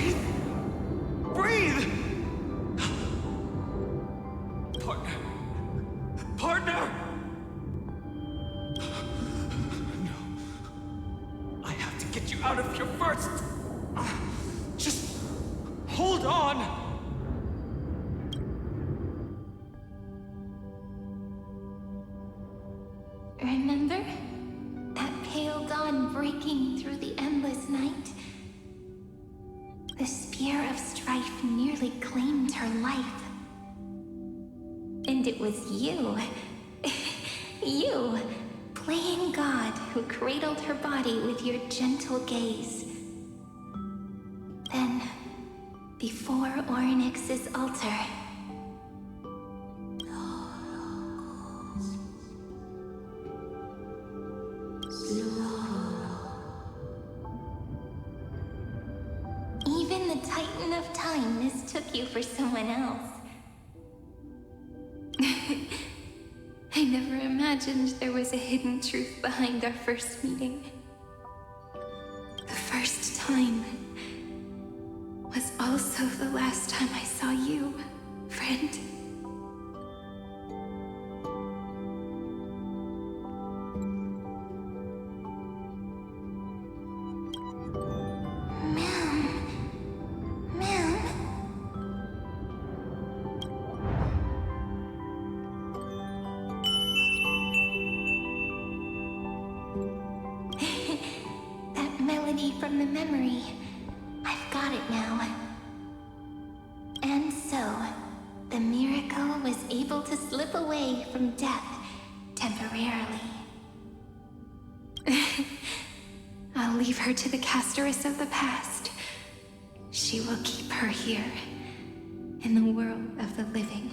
Breathe! Breathe! Partner! Partner! No. I have to get you out of here first! Just hold on! Remember? That pale dawn breaking through the endless night? The spear of strife nearly claimed her life. And it was you, you, playing God, who cradled her body with your gentle gaze. Then, before Orynyx's altar, even the Titan of Time mistook you for someone else. I never imagined there was a hidden truth behind our first meeting. The first time was also the last time I saw you, friend. From the memory. I've got it now. And so, the miracle was able to slip away from death temporarily. I'll leave her to the casteress of the past. She will keep her here, in the world of the living.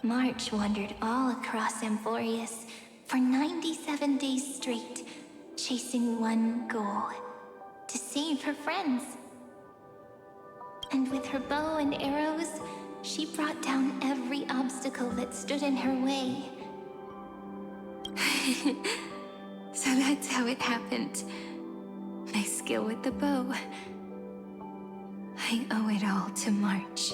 March wandered all across Amphorius for 97 days straight, chasing one goal: to save her friends. And with her bow and arrows, she brought down every obstacle that stood in her way. So that's how it happened. My skill with the bow. I owe it all to March.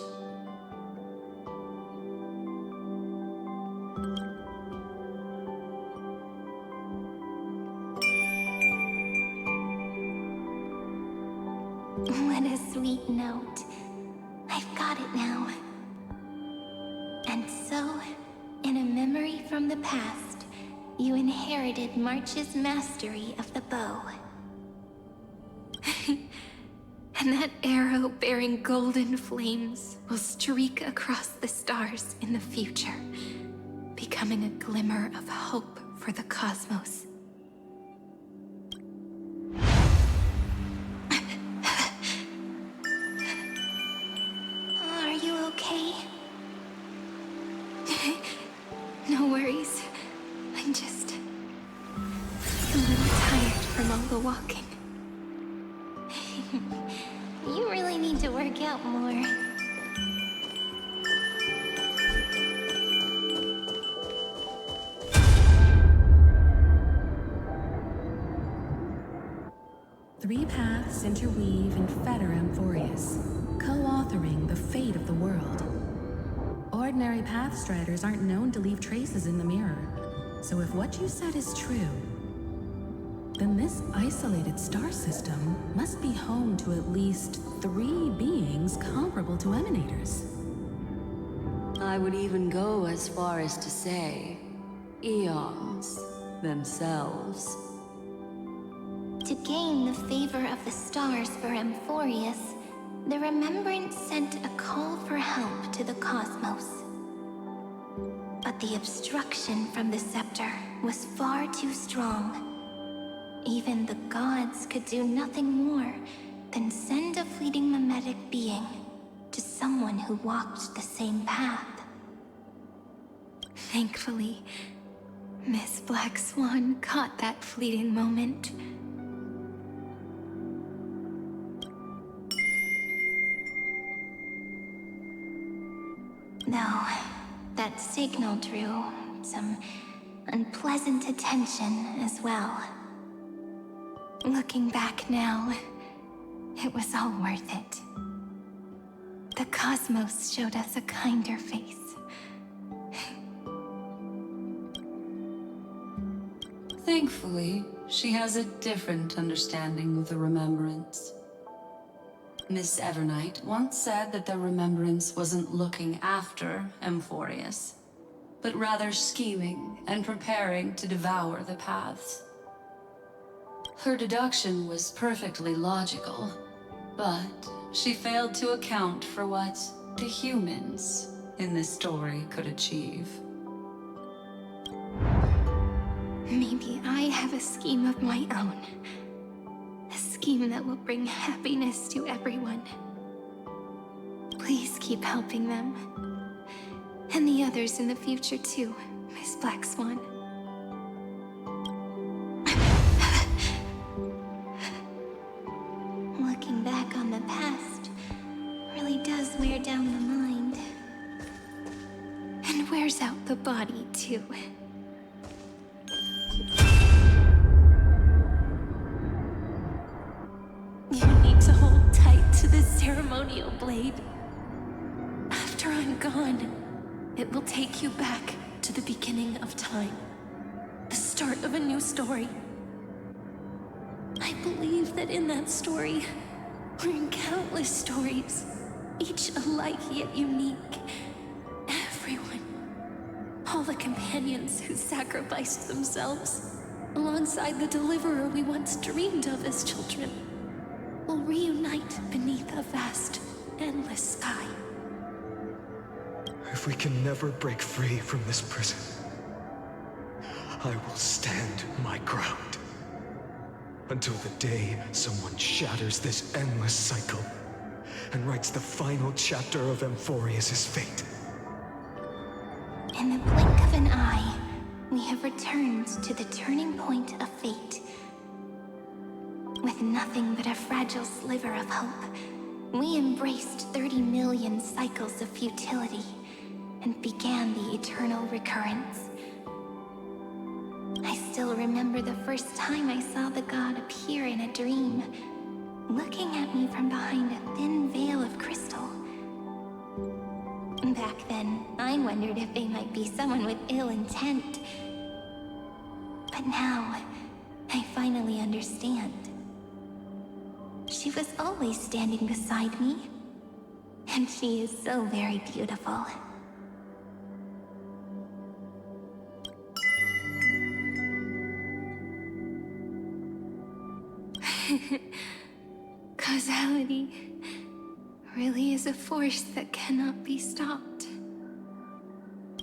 What a sweet note. I've got it now. And so, in a memory from the past, you inherited March's mastery of the bow. And that arrow bearing golden flames will streak across the stars in the future, becoming a glimmer of hope for the cosmos. Are you okay? No worries. I'm just a little tired from all the walking. You really need to work out more. Three paths interweave and fetter Amphorius, co-authoring the fate of the world. Ordinary pathstriders aren't known to leave traces in the mirror, so if what you said is true, then this isolated star system must be home to at least 3 beings comparable to emanators. I would even go as far as to say, eons themselves. To gain the favor of the stars for Amphorius, the Remembrance sent a call for help to the cosmos. But the obstruction from the scepter was far too strong. even the gods could do nothing more than send a fleeting mimetic being to someone who walked the same path. Thankfully, Miss Black Swan caught that fleeting moment. Though, that signal drew some unpleasant attention as well. Looking back now, it was all worth it. The cosmos showed us a kinder face. Thankfully, she has a different understanding of the Remembrance. Miss Evernight once said that the Remembrance wasn't looking after Emphorius, but rather scheming and preparing to devour the paths. Her deduction was perfectly logical, but she failed to account for what the humans in this story could achieve. Maybe I have a scheme of my own. A scheme that will bring happiness to everyone. Please keep helping them. And the others in the future too, Miss Black Swan. Looking back on the past really does wear down the mind. And wears out the body too. You need to hold tight to this ceremonial blade. After I'm gone, it will take you back to the beginning of time. The start of a new story. I believe that in that story, or in countless stories, each alike yet unique, everyone, all the companions who sacrificed themselves, alongside the deliverer we once dreamed of as children, will reunite beneath a vast, endless sky. If we can never break free from this prison, I will stand my ground. Until the day someone shatters this endless cycle and writes the final chapter of Emphorius' fate. In the blink of an eye, we have returned to the turning point of fate. With nothing but a fragile sliver of hope, we embraced 30 million cycles of futility and began the eternal recurrence. I still remember the first time I saw the god appear in a dream, looking at me from behind a thin veil of crystal. Back then, I wondered if they might be someone with ill intent. But now, I finally understand. She was always standing beside me, and she is so very beautiful. Causality really is a force that cannot be stopped.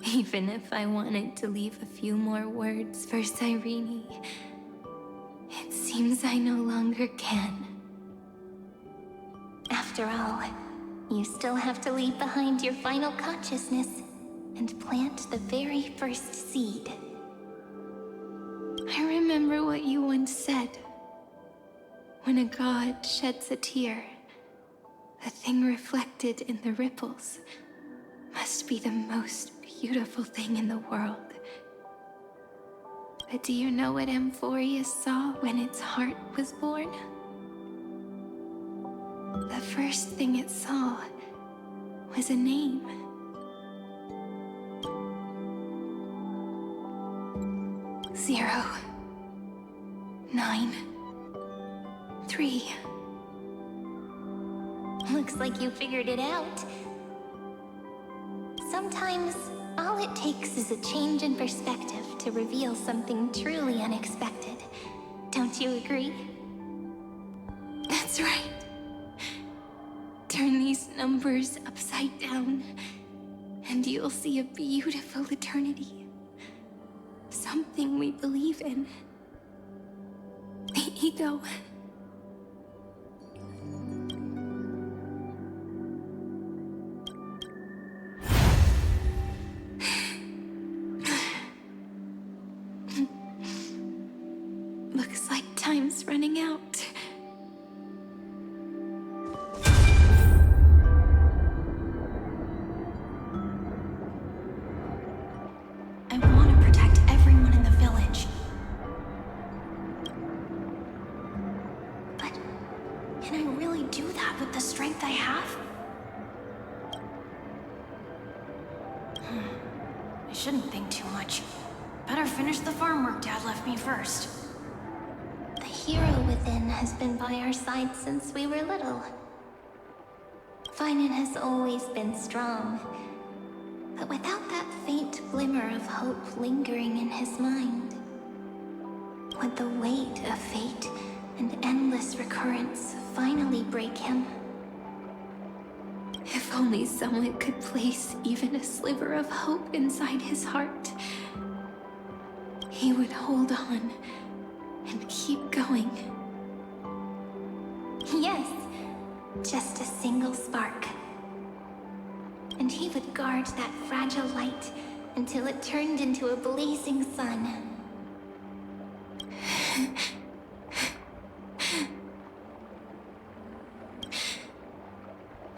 Even if I wanted to leave a few more words for Cyrene, it seems I no longer can. After all, you still have to leave behind your final consciousness and plant the very first seed. I remember what you once said. When a god sheds a tear, the thing reflected in the ripples must be the most beautiful thing in the world. But do you know what Emphorius saw when its heart was born? The first thing it saw was a name. Zero. 9. 3. Looks like you figured it out. Sometimes, all it takes is a change in perspective to reveal something truly unexpected. Don't you agree? That's right. Turn these numbers upside down, and you'll see a beautiful eternity. Something we believe in. ego. Looks like time's running out. I want to protect everyone in the village. But can I really do that with the strength I have? I shouldn't think too much. Better finish the farm work Dad left me first. The hero within has been by our side since we were little. Finan has always been strong, but without that faint glimmer of hope lingering in his mind, would the weight of fate and endless recurrence finally break him? If only someone could place even a sliver of hope inside his heart, he would hold on and keep going. Yes, just a single spark. And he would guard that fragile light until it turned into a blazing sun.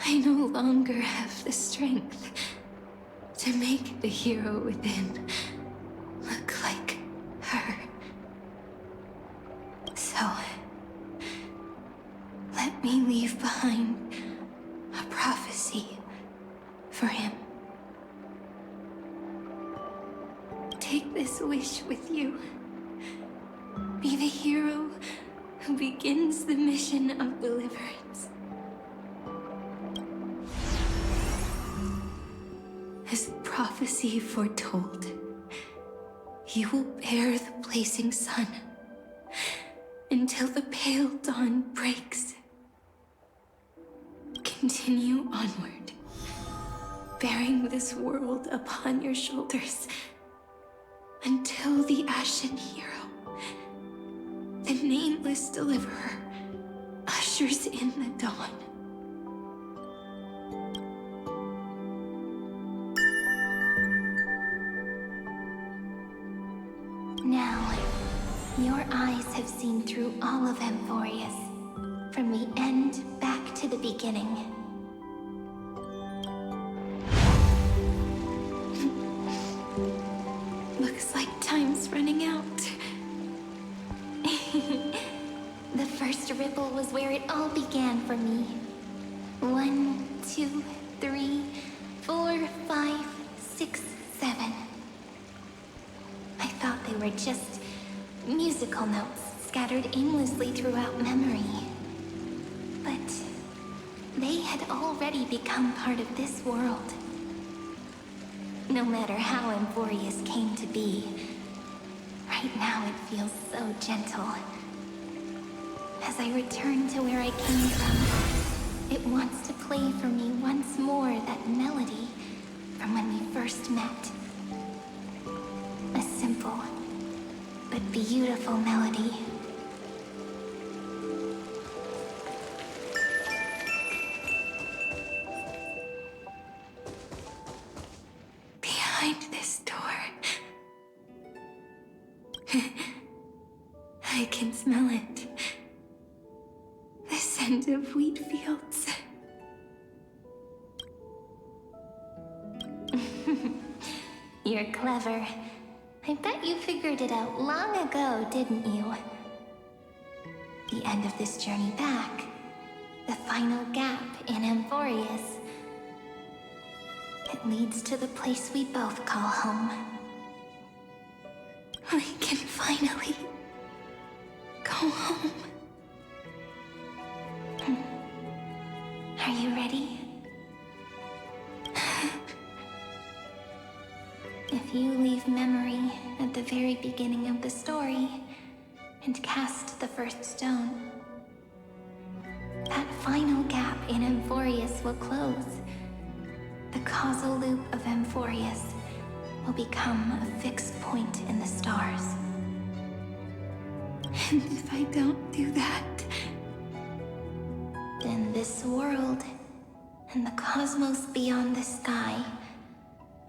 I no longer have the strength to make the hero within look like her. So, let me leave behind a prophecy for him. Take this wish with you. Be the hero who begins the mission of deliverance. As prophecy foretold, you will bear the blazing sun until the pale dawn breaks. Continue onward, bearing this world upon your shoulders until the Ashen Hero, the nameless deliverer, ushers in the dawn. Now, your eyes have seen through all of Amphorius, from the end back to the beginning. Looks like time's running out. The first ripple was where it all began for me. 1, 2, 3, 4, 5, 6, 7. I thought they were just musical notes scattered aimlessly throughout memory. But they had already become part of this world. No matter how Amphorius came to be, right now it feels so gentle. As I return to where I came from, it wants to play for me once more that melody from when we first met. A simple but beautiful melody. Behind this door, I can smell it. The scent of wheat fields. You're clever. I bet you figured it out long ago, didn't you? The end of this journey back. The final gap in Amphorius. It leads to the place we both call home. We can finally go home. Are you ready? If you leave memory at the very beginning of the story and cast the first stone, that final gap in Amphorius will close. The causal loop of Amphorius will become a fixed point in the stars. And if I don't do that, then this world and the cosmos beyond the sky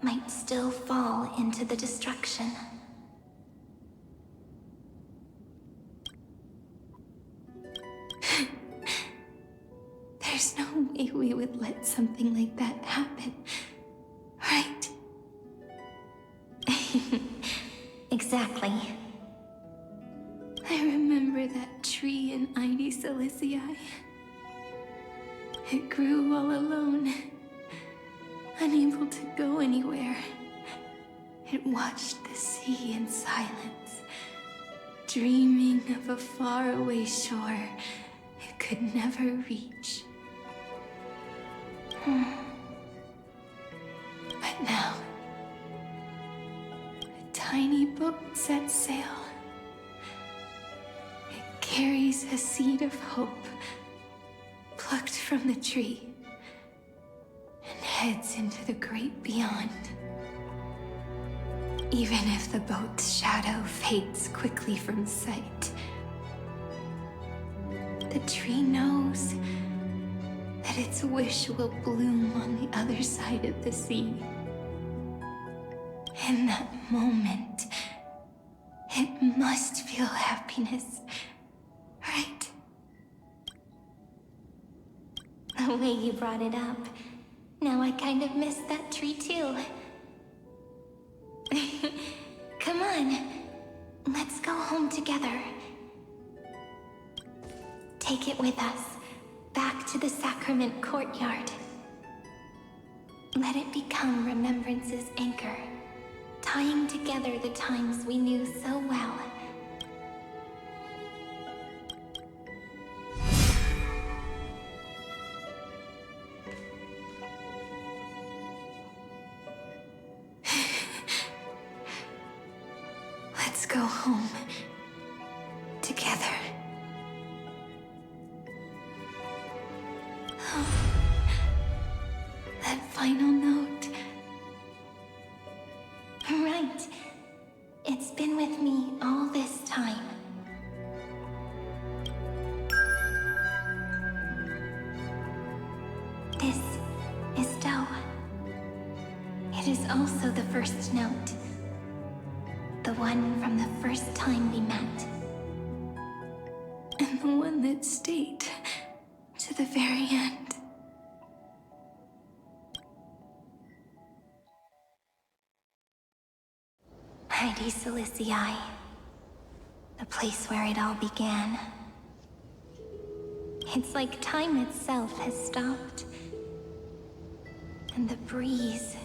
might still fall into the destruction. There's no way we would let something like that happen, right? Exactly. I remember that tree in Ide Silicii. It grew all alone, unable to go anywhere. It watched the sea in silence, dreaming of a faraway shore it could never reach. But now, a tiny boat sets sail. It carries a seed of hope, plucked from the tree, and heads into the great beyond. Even if the boat's shadow fades quickly from sight, the tree knows that its wish will bloom on the other side of the sea. In that moment, it must feel happiness, right? The way you brought it up, now I kind of miss that tree too. Come on, let's go home together. Take it with us, back to the sacrament courtyard. Let it become Remembrance's anchor, tying together the times we knew so well. Let's go home together. That final note. Right. It's been with me all this time. This is Do. It is also the first note. The one from the first time we met. And the one that stayed to the very end. Ide Silicii, the place where it all began. It's like time itself has stopped. And the breeze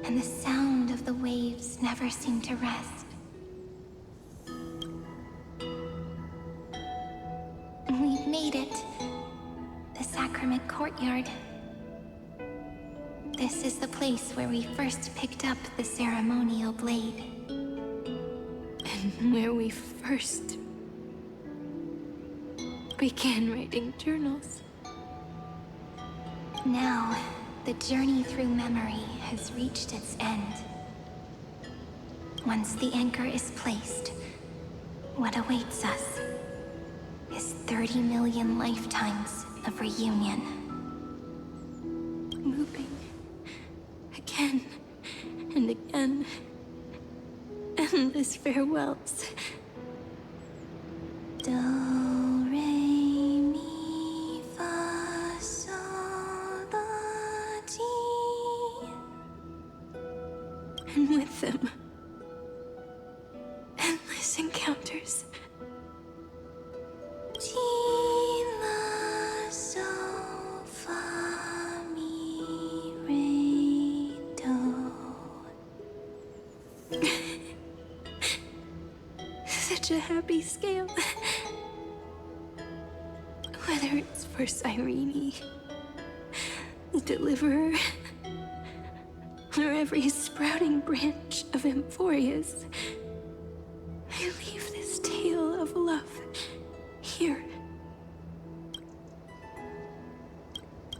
and the sound of the waves never seem to rest. We've made it. The sacrament courtyard. This is the place where we first picked up the ceremonial blade. And where we first began writing journals. Now, the journey through memory has reached its end. Once the anchor is placed, what awaits us is 30 million lifetimes of reunion. Looping again and again. Endless farewells. Do, re, mi, fa, sol, la, ti. And with them, endless encounters. Ti, la, sol, fa, mi, re, do. Such a happy scale. Whether it's for Cyrene, the Deliverer, or every sprouting branch of Emphorius, I leave this tale of love here.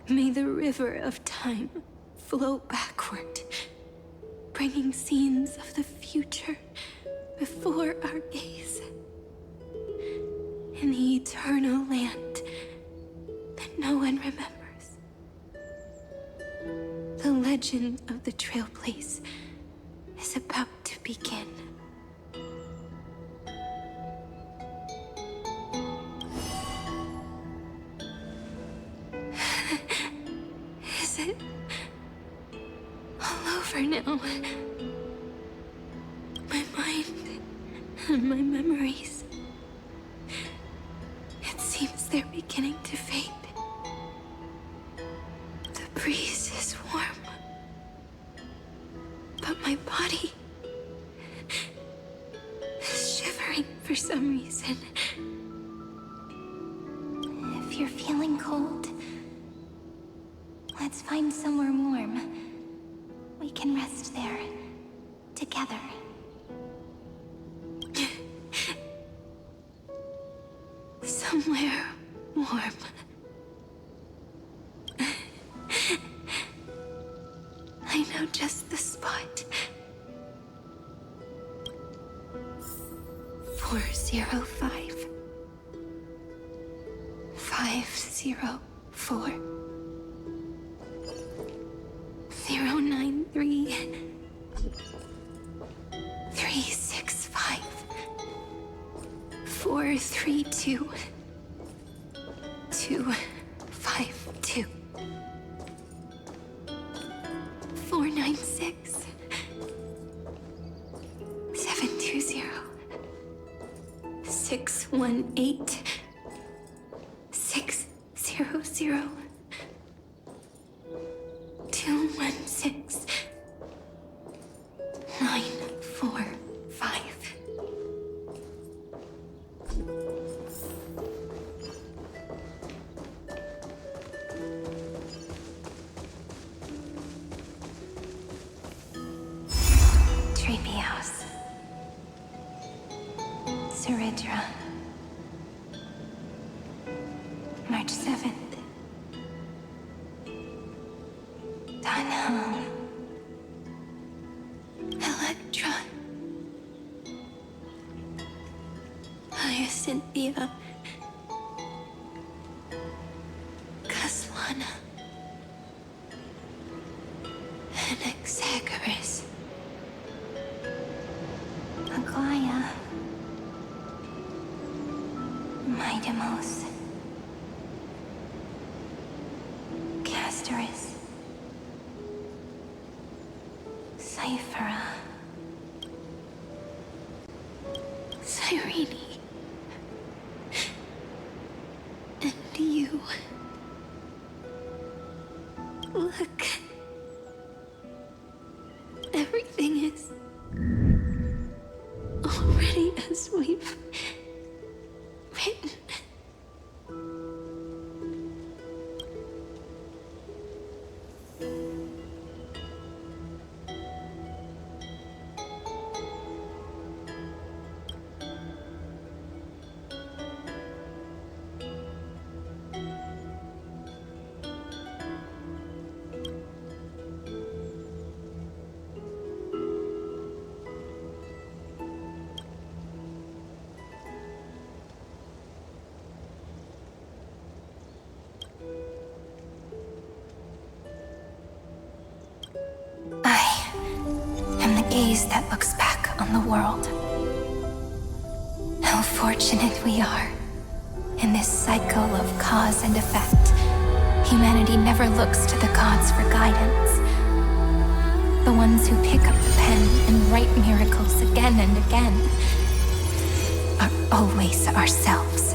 May the river of time flow backward, bringing scenes of the future before our gaze. in the eternal land that no one remembers. The legend of the Trailblaze is about to begin. Is it all over now? My mind and my memories. It seems they're beginning to fade. The breeze is warm, but my body is shivering for some reason. If you're feeling cold, let's find somewhere warm. We can rest there, together. Somewhere warm. I know just the spot. 405. 504. 093. 365. 432. 252. 496. 720. 618. 600. 216. 945. Treehouse. Seridra. March 7th. Dunham. Electra. Hyacinthia. Caslana. Anaxagoras. Aglaya. Midemos. Castorus. Cyphera. Cyrene. And you. Look. Everything is already as we've written. I am the gaze that looks back on the world. How fortunate we are. In this cycle of cause and effect, humanity never looks to the gods for guidance. The ones who pick up the pen and write miracles again and again are always ourselves.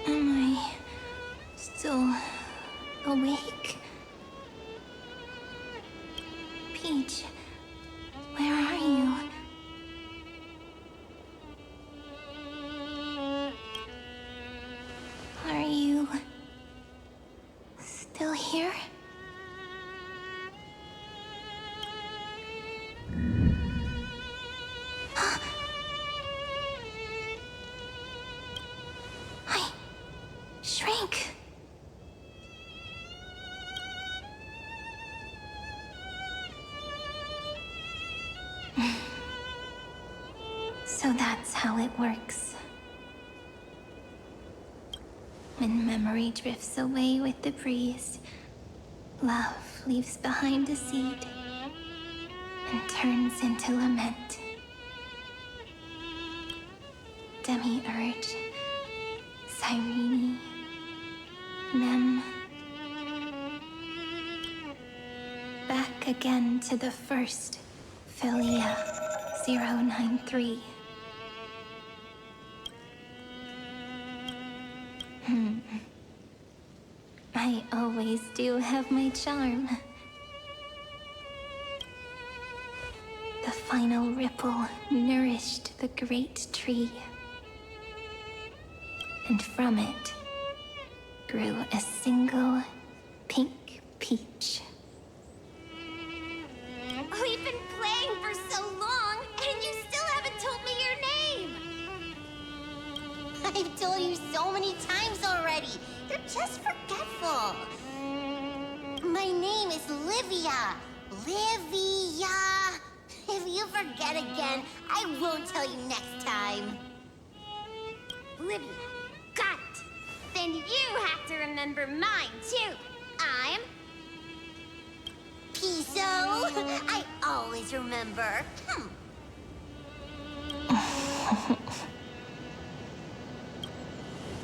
Am I still awake? Peach, where are you? Are you still here? I shrank. So that's how it works. When memory drifts away with the breeze, love leaves behind a seed and turns into lament. Demiurge, Cyrene, Mem. Back again to the first, Philia 093. I always do have my charm. The final ripple nourished the great tree. And from it grew a single pink peach. We've been playing for so long, and you still haven't told me your name! I've told you so many times already. You're just forgetful. My name is Livia. Livia. If you forget again, I won't tell you next time. Livia. Got it. Then you have to remember mine, too. I'm... Piso. I always remember.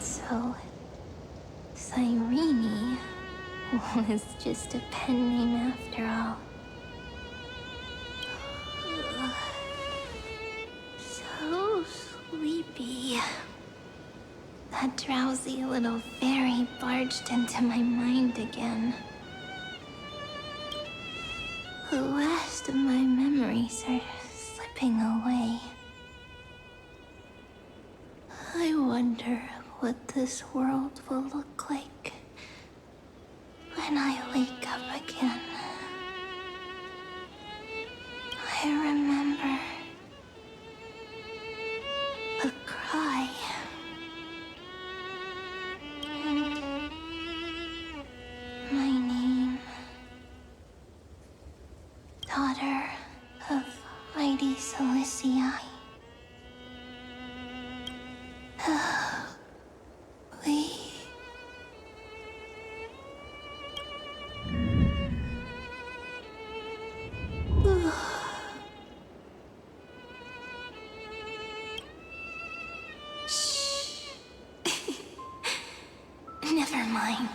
So, Cyrene was just a pen name after all. So sleepy. That drowsy little fairy barged into my mind again. The last of my memories are slipping away. I wonder what this world will look like when I wake up again. I remember the cry. My name. Daughter of Mighty Celestii. We... Shh. Never mind.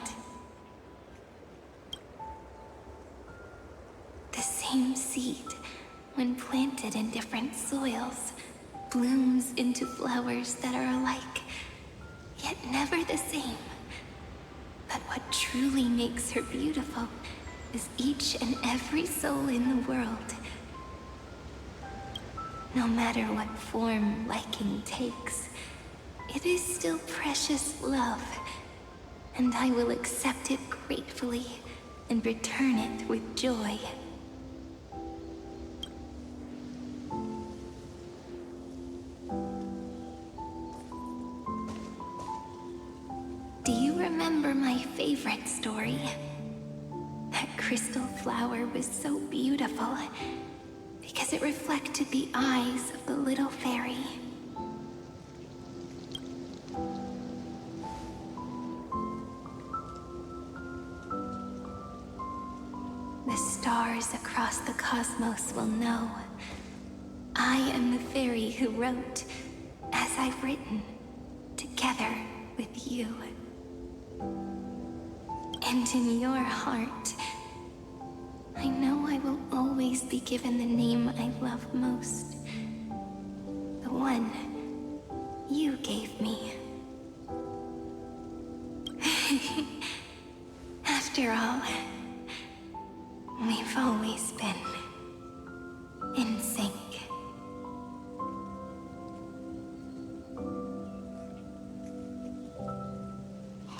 The same seed, when planted in different soils, blooms into flowers that are alike, yet never the same. But what truly makes her beautiful is each and every soul in the world. No matter what form liking takes, it is still precious love, and I will accept it gratefully and return it with joy. Do you remember my favorite story? That crystal flower was so beautiful because it reflected the eyes of the little fairy. The stars across the cosmos will know. I am the fairy who wrote, as I've written, together with you. And in your heart, I know I will always be given the name I love most. The one you gave me. After all, we've always been in sync.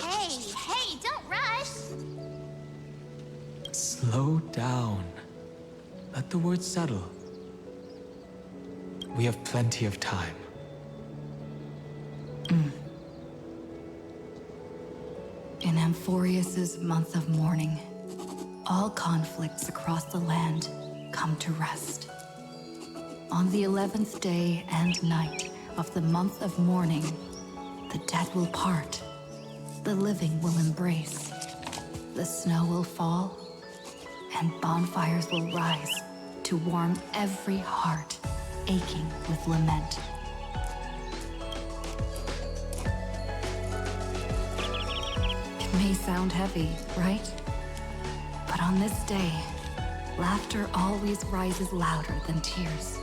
Hey, don't rush! Slow down. Let the words settle. We have plenty of time. In Amphorius's month of mourning, all conflicts across the land come to rest. On the 11th day and night of the month of mourning, the dead will part, the living will embrace, the snow will fall, and bonfires will rise to warm every heart aching with lament. It may sound heavy, right? But on this day, laughter always rises louder than tears.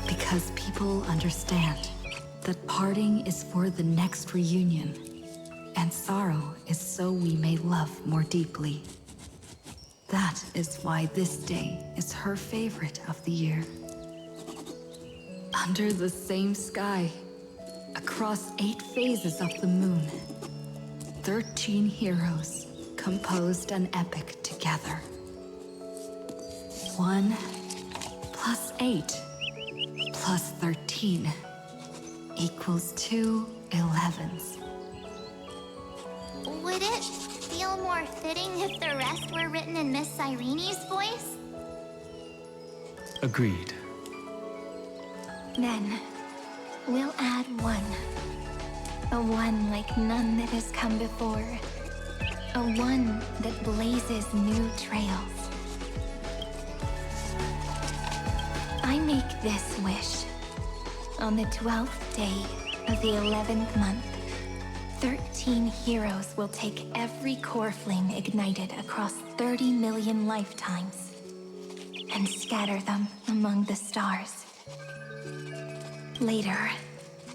Because people understand that parting is for the next reunion, and sorrow is so we may love more deeply. That is why this day is her favorite of the year. Under the same sky, across 8 phases of the moon, 13 heroes composed an epic together. 1 plus 8 plus 13 equals 2 11s. Would it feel more fitting if the rest were written in Miss Irene's voice? Agreed. Then, we'll add 1. A 1 like none that has come before. A 1 that blazes new trails. I make this wish. On the 12th day of the 11th month, 13 heroes will take every core flame ignited across 30 million lifetimes and scatter them among the stars. Later,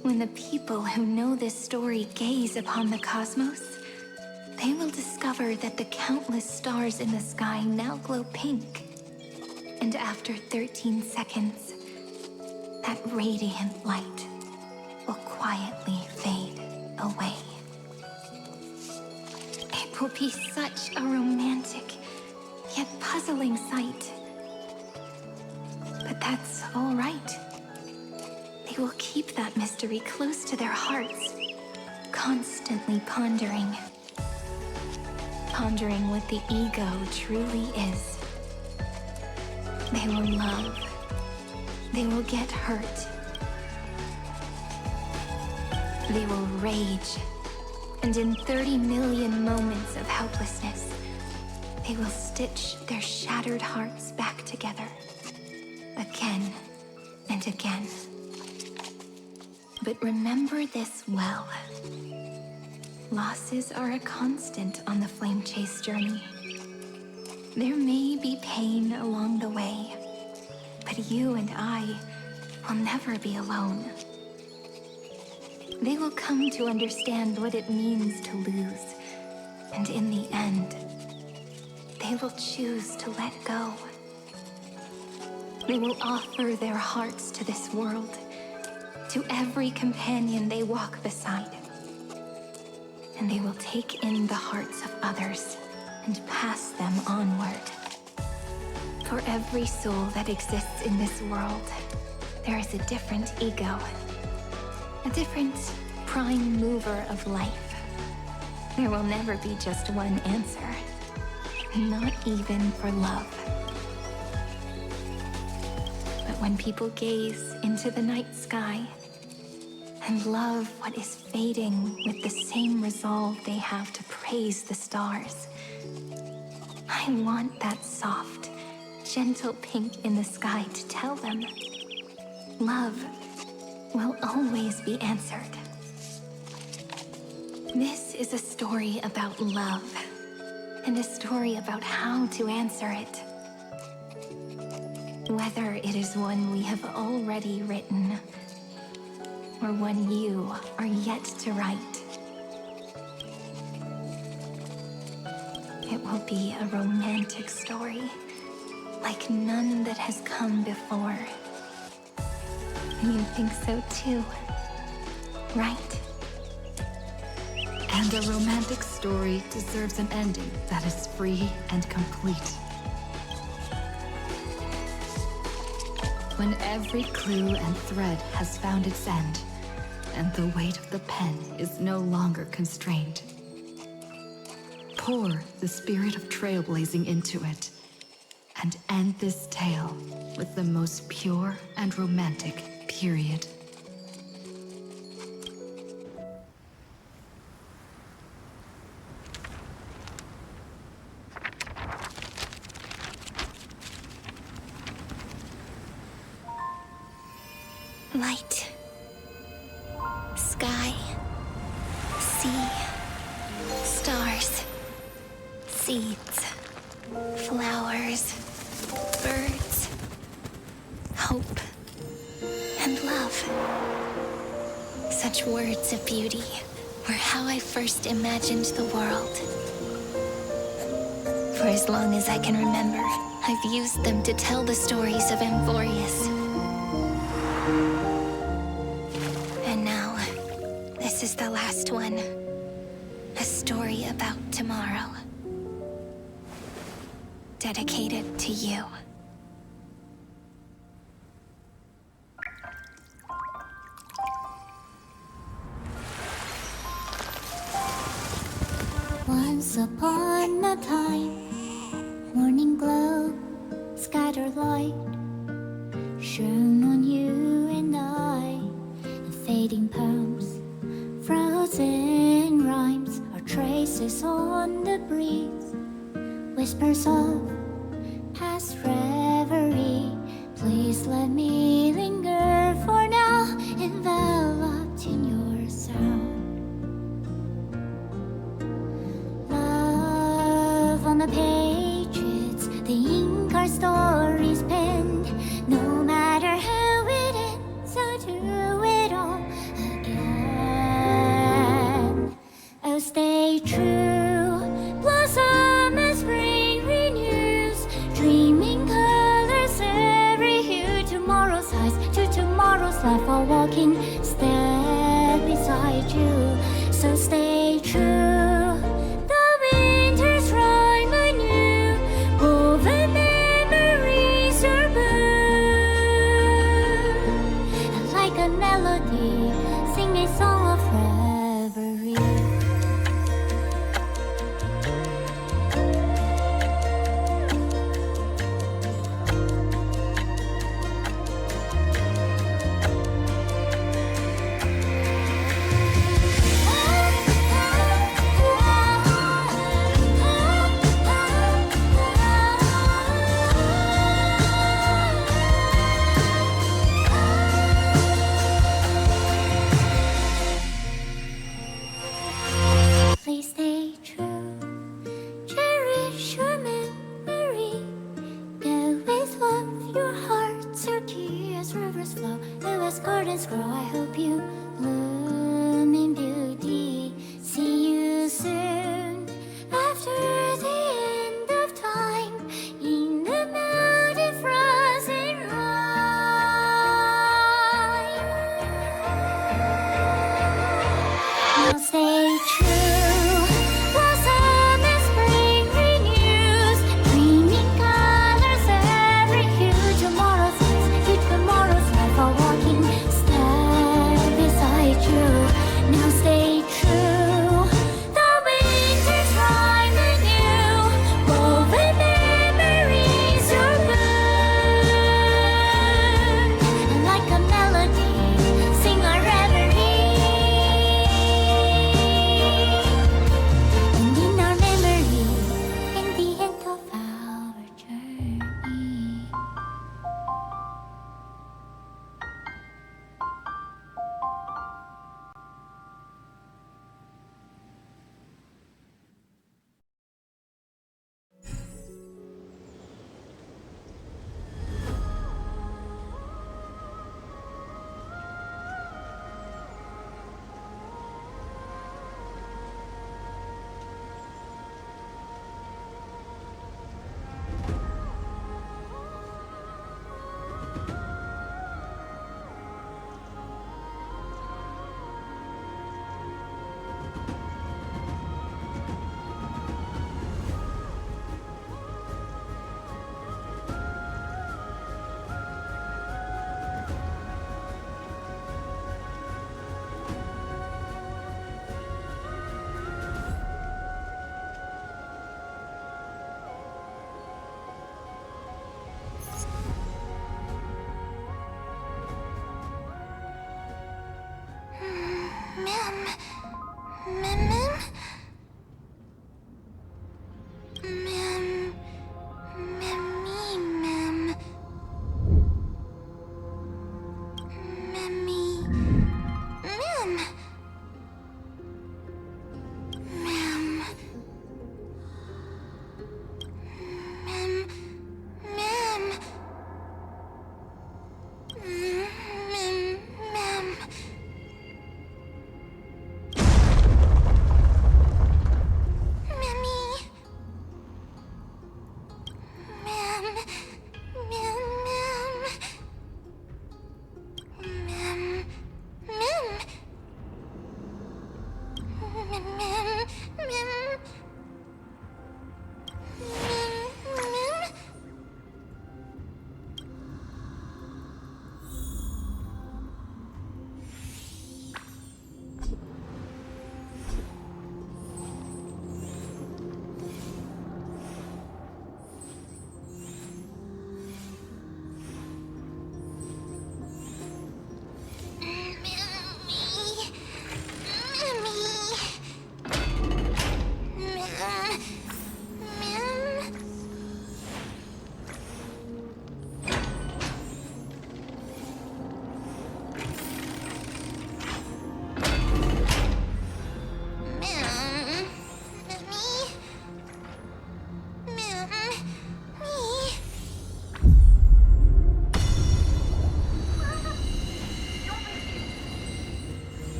when the people who know this story gaze upon the cosmos, they will discover that the countless stars in the sky now glow pink. And after 13 seconds, that radiant light will quietly fade away. It will be such a romantic, yet puzzling sight. But that's all right. They will keep that mystery close to their hearts, constantly pondering. Pondering what the ego truly is. They will love. They will get hurt. They will rage. And in 30 million moments of helplessness, they will stitch their shattered hearts back together. Again and again. But remember this well. Losses are a constant on the flame chase journey. There may be pain along the way, but you and I will never be alone. They will come to understand what it means to lose, and in the end, they will choose to let go. They will offer their hearts to this world, to every companion they walk beside. And they will take in the hearts of others and pass them onward. For every soul that exists in this world, there is a different ego, a different prime mover of life. There will never be just one answer, not even for love. But when people gaze into the night sky, and love what is fading with the same resolve they have to praise the stars. I want that soft, gentle pink in the sky to tell them, love will always be answered. This is a story about love, and a story about how to answer it. Whether it is one we have already written, or one you are yet to write. It will be a romantic story, like none that has come before. You think so too, right? And a romantic story deserves an ending that is free and complete. When every clue and thread has found its end, and the weight of the pen is no longer constrained. Pour the spirit of trailblazing into it, and end this tale with the most pure and romantic period. Light. Sky. Sea. Stars. Seeds. Flowers. Birds. Hope. And love. Such words of beauty were how I first imagined the world. For as long as I can remember, I've used them to tell the stories of Amphorius. And now, this is the last one. A story about tomorrow. Dedicated to you. Once upon a time, morning glow, scattered light, shone on you and I. Fading poems, frozen rhymes, are traces on the breeze, whispers of past reverie. Please let me linger for now, enveloped in your sound. Love on the pages, the ink our stories penned. No matter how it ends, I'll do it all again. Oh, stay true, blossom as spring renews, dreaming colors every hue. Tomorrow's eyes to tomorrow's life, while walking step beside you. So stay true. The winter's rhyme anew, woven memories are blue. And like a melody, sing a song of reverie.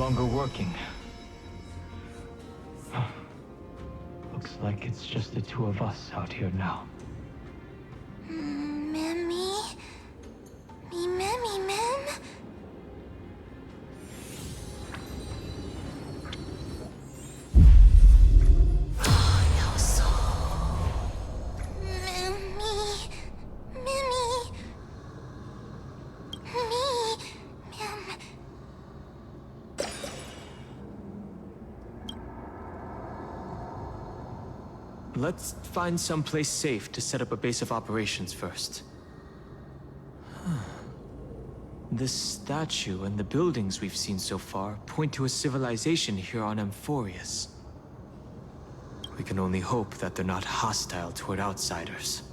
longer working. Looks like it's just the two of us out here now. Memmy? Me, Memmy, Mem? No soul. Memmy. Memmy. Me. Mem. Let's find someplace safe to set up a base of operations first. This statue and the buildings we've seen so far point to a civilization here on Amphorius. We can only hope that they're not hostile toward outsiders.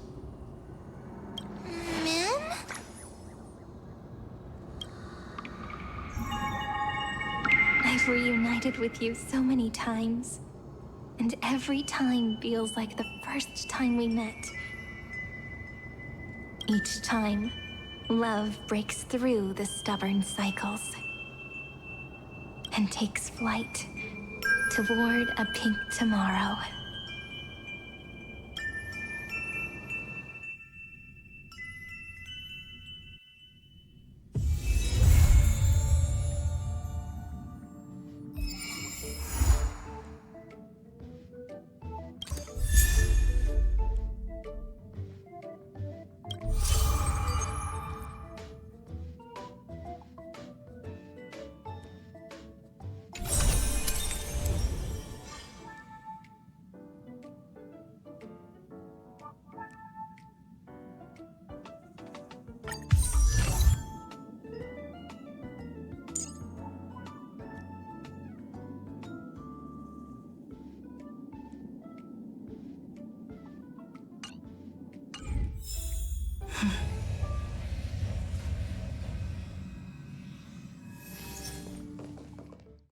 Mem? I've reunited with you so many times. And every time feels like the first time we met. Each time, love breaks through the stubborn cycles and takes flight toward a pink tomorrow.